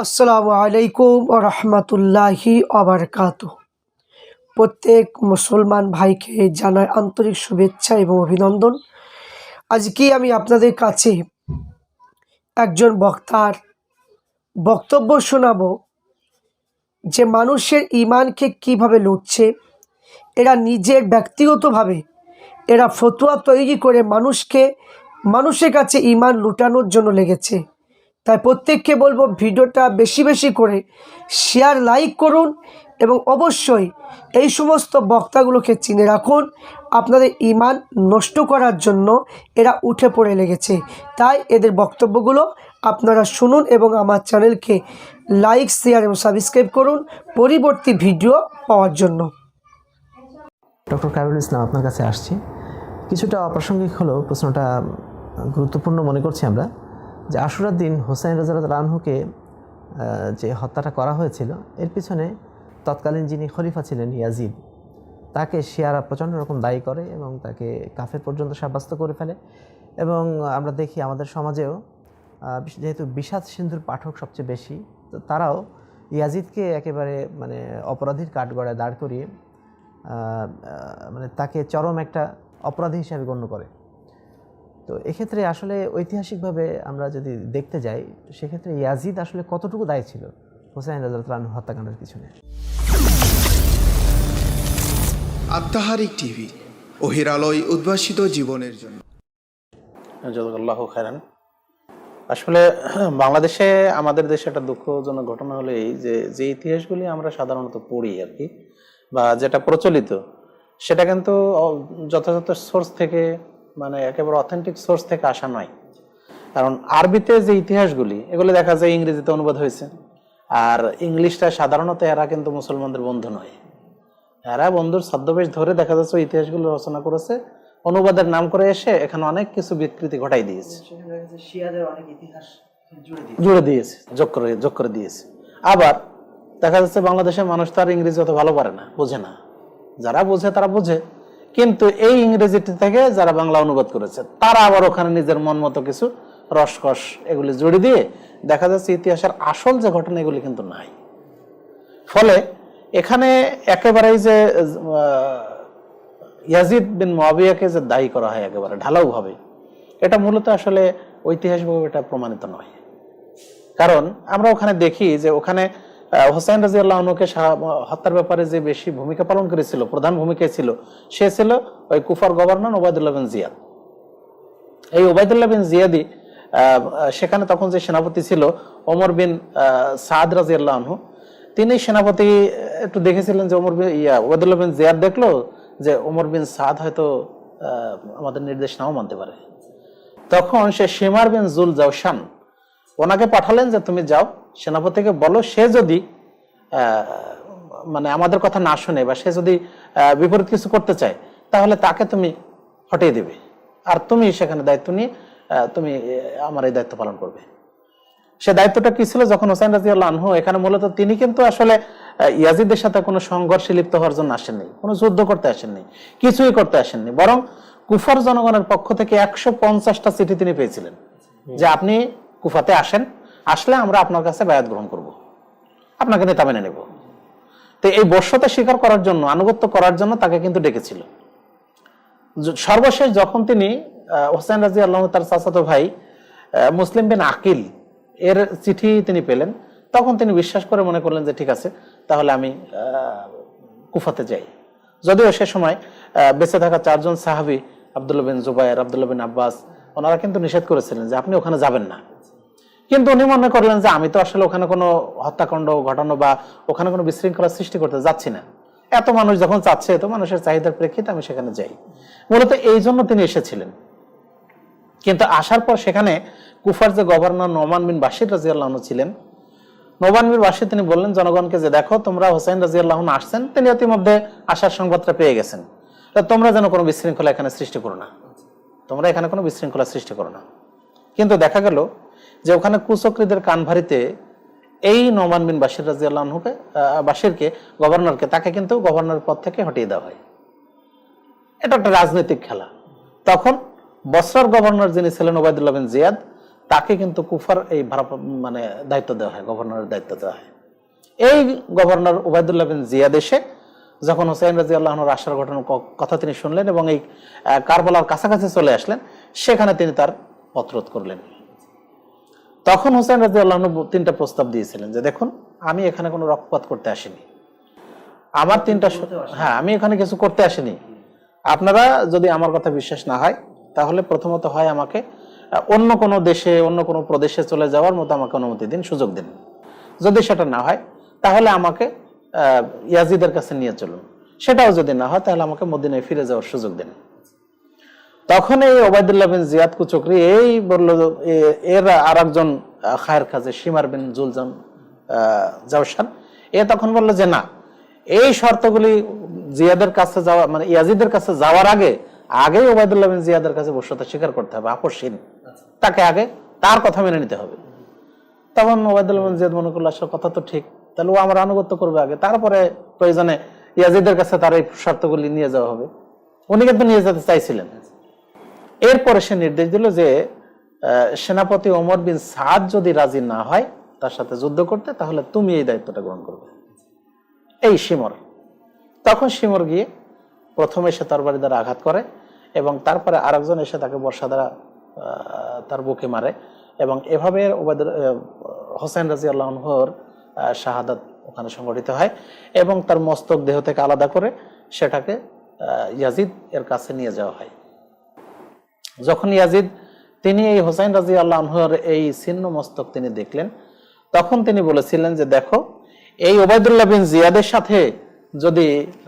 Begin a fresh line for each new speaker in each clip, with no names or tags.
আসসালামু আলাইকুম ওয়া রাহমাতুল্লাহি ওয়া বারাকাতুহু। প্রত্যেক মুসলমান ভাইকে জানাই আন্তরিক শুভেচ্ছা এবং অভিনন্দন। আজকে আমি আপনাদের কাছে একজন বক্তার বক্তব্য শোনাবো যে মানুষের ঈমানকে কিভাবে লুটছে। এরা নিজের ব্যক্তিগতভাবে এরা ফতোয়া তৈরি করে মানুষের কাছে ঈমান লুটানোর জন্য লেগেছে। তাই প্রত্যেককে বলবো ভিডিওটা বেশি বেশি করে শেয়ার লাইক করুন এবং অবশ্যই এই সমস্ত বক্তাগুলোকে চিনে রাখুন। আপনাদের ঈমান নষ্ট করার জন্য এরা উঠে পড়ে লেগেছে। তাই এদের বক্তব্যগুলো আপনারা শুনুন এবং আমার চ্যানেলকে লাইক শেয়ার এবং সাবস্ক্রাইব করুন পরবর্তী ভিডিও পাওয়ার জন্য।
ডক্টর কায়রুল ইসলাম, আপনার কাছে আসছি। কিছুটা অপ্রাসঙ্গিক হলেও প্রশ্নটা গুরুত্বপূর্ণ মনে করছি আমরা, যে আশুরার দিন হোসাইন রাদিয়াল্লাহু আনহুকে যে হত্যাটা করা হয়েছিল, এর পিছনে তৎকালীন যিনি খলিফা ছিলেন ইয়াজিদ, তাকে শিয়ারা প্রচণ্ড রকম দায়ী করে এবং তাকে কাফের পর্যন্ত সাব্যস্ত করে ফেলে। এবং আমরা দেখি আমাদের সমাজেও যেহেতু বিষাদ সিন্ধুর পাঠক সবচেয়ে বেশি, তো তারাও ইয়াজিদকে একেবারে অপরাধীর কাঠগড়ায় দাঁড় করিয়ে তাকে চরম একটা অপরাধী হিসাবে গণ্য করে। তো এক্ষেত্রে আসলে ঐতিহাসিকভাবে আমরা যদি দেখতে যাই, সেক্ষেত্রে ইয়াজিদ আসলে কতটুকু দায়ী ছিল হোসাইন রাদিয়াল্লাহু আনহু হত্যাকাণ্ডের পিছনে।
আত্মাহারিক টিভি, ওহির আলোয় উদ্ভাসিত জীবনের জন্য।
জাযাকাল্লাহু খায়রান। আসলে বাংলাদেশে, আমাদের দেশে একটা দুঃখজনক ঘটনা হলো এই যে ইতিহাসগুলি আমরা সাধারণত পড়ি আর কি, বা যেটা প্রচলিত, সেটা কিন্তু যথাযথ সোর্স থেকে, একেবারে অথেন্টিক সোর্স থেকে আসা নয়। কারণ আরবিতে যে ইতিহাসগুলি, এগুলো দেখা যায় ইংরেজিতে অনুবাদ হয়েছে, আর ইংলিশটা সাধারণত এরা কিন্তু মুসলমানদের বন্ধু নয়। এরা বন্ধুর ছদ্মবেশ ধরে দেখা যাচ্ছে ইতিহাসগুলো রচনা করেছে, অনুবাদের নাম করে এসে এখানে অনেক কিছু বিকৃতি ঘটাই দিয়েছে, জুড়ে দিয়েছে, যোগ করে দিয়েছে। আবার দেখা যাচ্ছে বাংলাদেশের মানুষ তো আর ইংরেজি অত ভালো পারে না, বোঝে না। যারা বোঝে তারা বোঝে, কিন্তু এই ইংরেজিটি থেকে যারা বাংলা অনুবাদ করেছে তারা আবার ওখানে নিজের মন মতো কিছু রসকস এগুলি জুড়ে দিয়ে দেখা যাচ্ছে ইতিহাসের আসল যে ঘটনা এগুলি কিন্তু নাই। ফলে এখানে একেবারেই যে ইয়াজিদ বিন মুআবিয়াকে যে দায়ী করা হয় একেবারে ঢালাও ভাবে, এটা মূলত আসলে ঐতিহাসিকভাবে এটা প্রমাণিত নয়। কারণ আমরা ওখানে দেখি যে ওখানে হোসাইন রাদিয়াল্লাহু আনহুকে হত্যার ব্যাপারে যে বেশি ভূমিকা পালন করেছিল, প্রধান ভূমিকায় ছিল, সে ছিল ওই কুফার গভর্নর ওবায়দুল্লাহ বিন জিয়াদ। এই ওবায়দুল্লাহ বিন জিয়াদি সেখানে তখন যে সেনাপতি ছিল ওমর বিন সাদ রাদিয়াল্লাহু আনহু, তিনি সেনাপতি একটু দেখেছিলেন যে ওবায়দুল্লাহ বিন জিয়াদ দেখলো যে ওমর বিন সাদ হয়তো আমাদের নির্দেশ নাও মানতে পারে। তখন সে শিমার বিন জুল জাওশান ওনাকে পাঠালেন যে তুমি যাও, সেনাপতিকে বলো সে যদি আমাদের কথা না শুনে বা সে যদি বিপরীত কিছু করতে চায় তাহলে তাকে তুমি হটিয়ে দিবে, আর তুমি সেখানে দায়িত্ব নিয়ে তুমি আমার এই দায়িত্ব পালন করবে। সে দায়িত্বটা কি ছিল? যখন হোসাইন রাদিয়াল্লাহু আনহু এখানে মূলত তিনি কিন্তু আসলে ইয়াজিদের সাথে কোনো সংঘর্ষে লিপ্ত হওয়ার জন্য আসেননি, কোনো যুদ্ধ করতে আসেননি, কিছুই করতে আসেননি, বরং কুফার জনগণের পক্ষ থেকে 150টা চিঠি তিনি পেয়েছিলেন যে আপনি কুফাতে আসেন, আসলে আমরা আপনার কাছে বায়াত গ্রহণ করব, আপনাকে নেতা মেনে নেব। তো এই বর্ষতা স্বীকার করার জন্য, আনুগত্য করার জন্য তাকে কিন্তু ডেকেছিল। সর্বশেষ যখন তিনি হোসেন রাদিয়াল্লাহু তার চাচাতো ভাই মুসলিম বিন আকিল এর চিঠি তিনি পেলেন, তখন তিনি বিশ্বাস করে মনে করলেন যে ঠিক আছে, তাহলে আমি কুফাতে যাই। যদিও সে সময় বেঁচে থাকা 4 জন সাহাবী, আব্দুল্লাহ বিন জুবায়ের, আব্দুল্লাহ বিন আব্বাস, ওনারা কিন্তু নিষেধ করেছিলেন যে আপনি ওখানে যাবেন না। কিন্তু উনি মনে করলেন যে আমি তো আসলে ওখানে কোনো হত্যাকাণ্ড ঘটানো বা ওখানে কোনো বিশৃঙ্খলা সৃষ্টি করতে যাচ্ছি না, এত মানুষ যখন চাচ্ছে, এত মানুষের চাহিদার প্রেক্ষিতে আমি সেখানে যাই, মূলত এই জন্য তিনি এসেছিলেন। কিন্তু আসার পর সেখানে কুফার যে গভর্নর নোমান বিন বাশির রাদিয়াল্লাহু আনহু ছিলেন, নোমান বিন বাশির তিনি বললেন জনগণকে যে দেখো, তোমরা হোসাইন রাদিয়াল্লাহু আনহু আসছেন, তিনি ইতিমধ্যে আসার সংবাদটা পেয়ে গেছেন, তোমরা যেন কোনো বিশৃঙ্খলা এখানে সৃষ্টি করো না, তোমরা এখানে কোনো বিশৃঙ্খলা সৃষ্টি করো না। কিন্তু দেখা গেল যে ওখানে কুচক্রীদের কানভারিতে এই নোমান বিন বাশির রাদিয়াল্লাহু আনহুকে, বাশিরকে, গভর্নরকে, তাকে কিন্তু গভর্নর পদ থেকে হটিয়ে দেওয়া হয়। এটা একটা রাজনৈতিক খেলা। তখন বসরার গভর্নর যিনি ছিলেন ওবায়দুল্লাহ বিন জিয়াদ, তাকে কিন্তু কুফার এই মানে দায়িত্ব দেওয়া হয়, গভর্নরের দায়িত্ব দেওয়া হয়। এই গভর্নর উবাইদুল্লাহ বিন জিয়াদ এসে যখন হুসাইন রাদিয়াল্লাহু আনহুর আসার ঘটনার কথা তিনি শুনলেন এবং এই কারবালার কাছাকাছি চলে আসলেন, সেখানে তিনি তার পথরোধ করলেন। তখন হুসাইন রাদিয়াল্লাহু আনহু 3টা প্রস্তাব দিয়েছিলেন যে দেখুন, আমি এখানে কোনো রক্তপাত করতে আসিনি, আমার 3টা, হ্যাঁ, আমি এখানে কিছু করতে আসিনি। আপনারা যদি আমার কথা বিশ্বাস না হয় তাহলে প্রথমত হয় আমাকে অন্য কোনো দেশে, অন্য কোনো প্রদেশে চলে যাওয়ার মতো আমাকে অনুমতি দিন, সুযোগ দিন। যদি সেটা না হয় তাহলে আমাকে ইয়াজিদের কাছে নিয়ে চলুন। সেটাও যদি না হয় তাহলে আমাকে মদিনায় ফিরে যাওয়ার সুযোগ দিন। তখন এই ওবায়দুল্লাহ বিন জিয়াদ কুচক্রি এই বলল, এর আর একজন খায়ের কাজে শিমার বিন জুলজান জাওশান, এ তখন বলল যে না, এই শর্তগুলি জিয়াদের কাছে যাওয়া, মানে ইয়াজিদের কাছে যাওয়ার আগেই ওবায়দুল্লাহ বিন জিয়াদের কাছে বশ্যতা স্বীকার করতে হবে, আপসহীন। তাকে আগে তার কথা মেনে নিতে হবে। তখন ওবায়দুল্লাহ বিন জিয়াদ মনে করলো আসলে কথা তো ঠিক, তাহলে ও আমার আনুগত্য করবে আগে, তারপরে প্রয়োজনে ইয়াজিদের কাছে তার এই শর্তগুলি নিয়ে যাওয়া হবে। উনি কিন্তু নিয়ে যেতে চাইছিলেন। এরপরে সে নির্দেশ দিল যে সেনাপতি ওমর বিন সাদ যদি রাজি না হয় তার সাথে যুদ্ধ করতে, তাহলে তুমি এই দায়িত্বটা গ্রহণ করবে, এই শিমর। তখন শিমর গিয়ে প্রথমে এসে তরবারি দ্বারা আঘাত করে এবং তারপরে আরেকজন এসে তাকে বর্ষা দ্বারা তার বুকে মারে এবং এভাবে হোসেন রাদিয়াল্লাহু আনহুর শাহাদাত ওখানে সংঘটিত হয় এবং তার মস্তক দেহ থেকে আলাদা করে সেটাকে ইয়াজিদ এর কাছে নিয়ে যাওয়া হয়। যখন ইয়াজিদ তিনি এই হোসেন রাদিয়াল্লাহু আনহুর এই ছিন্ন মস্তক তিনি দেখলেন, তখন তিনি বলেছিলেন যে দেখো, এই ওবায়দুল্লাহ বিন জিয়াদের সাথে যদি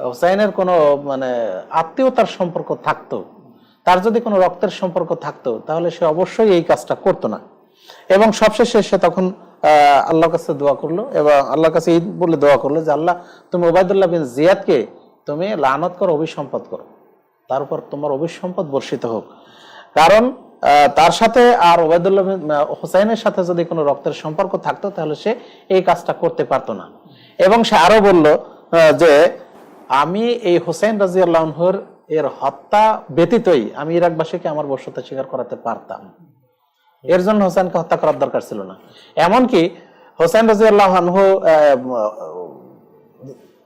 হোসাইনের কোনো মানে আত্মীয়তার সম্পর্ক থাকতো, তার যদি কোনো রক্তের সম্পর্ক থাকতো, তাহলে সে অবশ্যই এই কাজটা করতো না। এবং সবশেষে সে তখন আল্লাহর কাছে দোয়া করলো এবং আল্লাহর কাছে এই বলে দোয়া করলো যে আল্লাহ, তুমি ওবায়দুল্লাহ বিন জিয়াদকে তুমি লানত করো, অভিসম্পদ করো, তার উপর তোমার অভিসম্পদ বর্ষিত হোক। কারণ তার সাথে আর ওবায়দুল্লাহ হোসাইনের সাথে যদি কোনো রক্তের সম্পর্ক থাকতো তাহলে সে এই কাজটা করতে পারতো না। এবং সে আরো বলল যে আমি এই হোসেন রাদিয়াল্লাহু আনহুর এর হত্যা ব্যতীতই আমি ইরাকবাসীকে আমার বর্ষতা স্বীকার করাতে পারতাম। এর জন্য হোসেনকে হত্যা করার দরকার ছিল না। এমনকি হোসেন রাদিয়াল্লাহু আনহু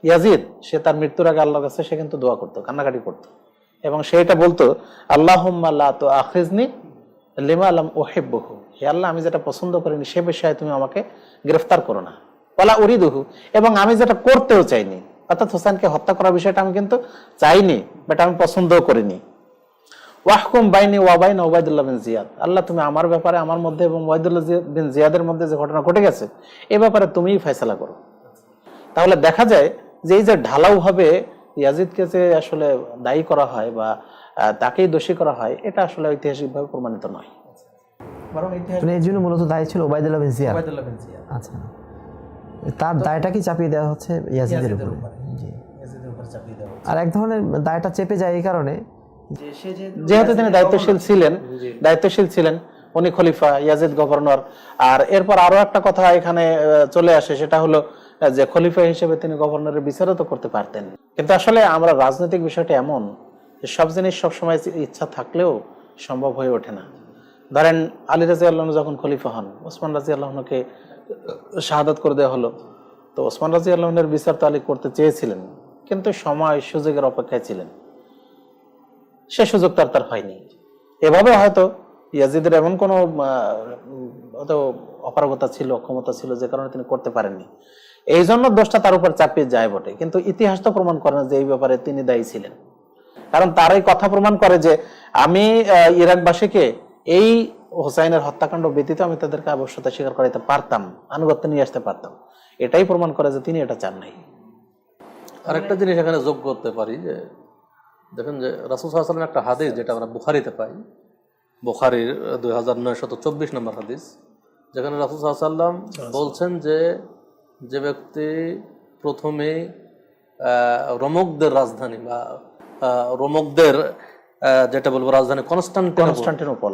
ইয়াজিদ সে তার মৃত্যুর আগে আল্লাহর কাছে সে কিন্তু দোয়া করতো, কান্নাকাটি করতো এবং সেটা বলতো, আল্লাহুম্মা লা তুআখিজনি লিমা লাম উহিব্বুহু, হে আল্লাহ, আমি যেটা পছন্দ করিনি সে বিষয়ে তুমি আমাকে গ্রেফতার করো না, ওয়ালা উরিদুহু, এবং আমি যেটা করতেও চাইনি, অর্থাৎ হোসেনকে হত্যা করার বিষয়টা আমি কিন্তু চাইনি, বাট আমি পছন্দও করিনি। ওয়াহকুম বাইনি ওয়া বাইনা ওবায়দুল্লাহ বিন জিয়াদ, আল্লাহ তুমি আমার ব্যাপারে, আমার মধ্যে এবং ওবায়দুল্লাহ বিন জিয়াদের মধ্যে যে ঘটনা ঘটে গেছে এ ব্যাপারে তুমিই ফয়সালা করো। তাহলে দেখা যায় যে এই যে ঢালাও ভাবে ইয়াজিদকে যে আসলে দায়ী করা হয় বা তাকেই দোষী করা হয়, এটা আসলে ঐতিহাসিকভাবে প্রমাণিত নয়, বরং
এর জন্য মূলত দায়ী ছিল ওবায়দুল্লাহ বিন জিয়াদ। আচ্ছা, তার দায়টা কি চাপিয়ে দেওয়া হচ্ছে ইয়াজিদের উপর? আর এক ধরনের দায়টা চেপে যায় এই কারণে
যেহেতু তিনি দায়িত্বশীল ছিলেন, উনি খলিফা, ইয়াজিদ গভর্নর। আর এরপর আরো একটা কথা এখানে চলে আসে, সেটা হলো যে খলিফা হিসেবে তিনি গভর্নরের বিচারও তো করতে পারতেন। কিন্তু আসলে আমরা রাজনৈতিক বিষয়টা এমন যে সব জিনিস সবসময় ইচ্ছা থাকলেও সম্ভব হয়ে ওঠে না। ধরেন আলী রাদিয়াল্লাহু আনহু যখন খলিফা হন, ওসমান রাদিয়াল্লাহু আনহুকে শাহাদাত করে দেওয়া হলো, তো ওসমান রাদিয়াল্লাহু আনহুর বিচার তো আলী করতে চেয়েছিলেন, কিন্তু সময় সুযোগের অপেক্ষায় ছিলেন, সে সুযোগ তার হয়নি। এভাবে হয়তো ইয়াজিদের এমন কোনো অপারগতা ছিল, অক্ষমতা ছিল যে কারণে তিনি করতে পারেননি, এই জন্য দোষটা তার উপর চাপিয়ে যায় বটে। কিন্তু ইতিহাস তো প্রমাণ করে না যে এই ব্যাপারে তিনি দায়ী ছিলেন, কারণ তার এই কথা প্রমাণ করে যে আমি ইরাকবাসীকে এই হোসাইনের হত্যাকাণ্ড ব্যতীত আমি তাদেরকে আবশ্যকতা স্বীকার করাইতে পারতাম, আনুগত্য নিয়ে আসতে পারতাম, এটাই প্রমাণ করে যে তিনি এটা চান নাই।
আরেকটা জিনিস এখানে যোগ করতে পারি যে দেখেন যে রাসূল সাল্লাল্লাহু আলাইহি ওয়াসাল্লামের একটা হাদিস যেটা আমরা বুখারীতে পাই, বুখারীর 2924 নম্বর হাদিস, যেখানে রাসূল সাল্লাল্লাহু আলাইহি ওয়াসাল্লাম বলছেন যে ব্যক্তি প্রথমে রোমকদের রাজধানী বা রোমকদের যেটা বলবো রাজধানী কনস্টান্টিনোপল,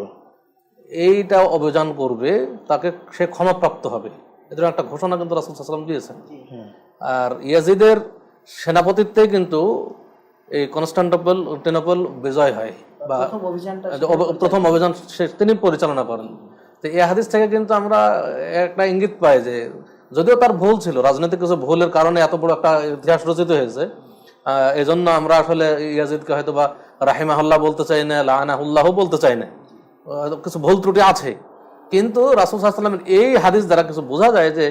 এইটা অভিযান করবে তাকে সে ক্ষমাপ্রাপ্ত হবে, এদের একটা ঘোষণা কিন্তু রাসূল সাল্লাল্লাহু আলাইহি ওয়াসাল্লাম দিয়েছেন। আর ইয়াজিদের সেনাপতিত্বে কিন্তু এই কনস্টান্টিনোপল বিজয় হয় বা প্রথম অভিযান তিনি পরিচালনা করেন। তো এই হাদিস থেকে কিন্তু আমরা একটা ইঙ্গিত পাই যে যদিও তার ভুল ছিল, রাজনৈতিক কিছু ভুলের কারণে এত বড় একটা ইতিহাস রচিত হয়েছে, এই জন্য আমরা আসলে ইয়াজিদকে হয়তো বা রাহিমাহুল্লাহ বলতে চাই না, লাআনাহুল্লাহ বলতে চাই না, কিছু ভুল ত্রুটি আছে। কিন্তু রাসূল সাল্লাল্লাহু আলাইহি ওয়াসাল্লামের এই হাদিস দ্বারা কিছু বোঝা যায় যে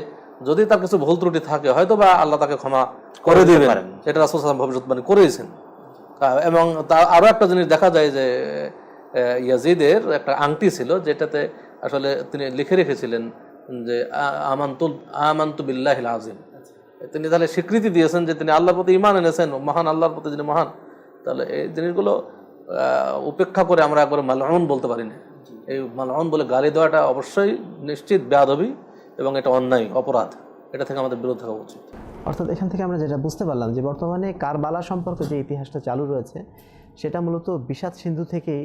যদি তার কিছু ভুল ত্রুটি থাকে হয়তো বা আল্লাহ তাকে ক্ষমা করে দিবেন, এটা রাসূল সাল্লাল্লাহু আলাইহি ওয়াসাল্লাম ভবিষ্যৎবাণী করেছেন। এবং তার আরো একটা জিনিস দেখা যায় যে ইয়াজিদের একটা আংটি ছিল যেটাতে আসলে তিনি লিখে রেখেছিলেন যে আমান্তু বিল্লাহিল আযীম। তিনি তাহলে স্বীকৃতি দিয়েছেন যে তিনি আল্লাহর প্রতি ঈমান এনেছেন, মহান আল্লাহর প্রতি যিনি মহান। তাহলে এই জিনিসগুলো উপেক্ষা করে আমরা একবার মালউন বলতে পারি না। এই মালউন বলে গালি দেওয়াটা অবশ্যই নিশ্চিত বেয়াদবি এবং এটা অন্যায় অপরাধ, এটা থেকে আমাদের বিরত থাকা উচিত।
অর্থাৎ এখান থেকে আমরা যেটা বুঝতে পারলাম যে বর্তমানে কারবালা সম্পর্কে যে ইতিহাসটা চালু রয়েছে সেটা মূলত বিষাদ সিন্ধু থেকেই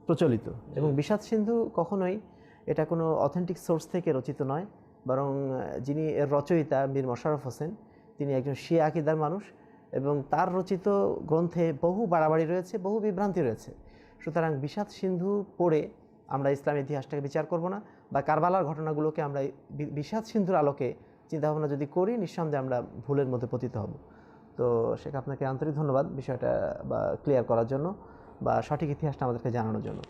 প্রচলিত, এবং বিষাদ সিন্ধু কখনোই এটা কোনো অথেন্টিক সোর্স থেকে রচিত নয়, বরং যিনি এর রচয়িতা মীর মোশাররফ হোসেন, তিনি একজন শিয়া আকীদার মানুষ, এবং তার রচিত গ্রন্থে বহু বাড়াবাড়ি রয়েছে, বহু বিভ্রান্তি রয়েছে। সুতরাং বিষাদ সিন্ধু পড়ে আমরা ইসলামের ইতিহাসটাকে বিচার করব না, বা কারবালার ঘটনাগুলোকে আমরা বিষাদ সিন্ধুর আলোকে চিন্তাভাবনা যদি করি, নিঃসন্দেহে আমরা ভুলের মধ্যে পতিত হব। তো সেটা আপনাকে আন্তরিক ধন্যবাদ বিষয়টা বা ক্লিয়ার করার জন্য, বা সঠিক ইতিহাসটা আমাদেরকে জানানোর জন্য।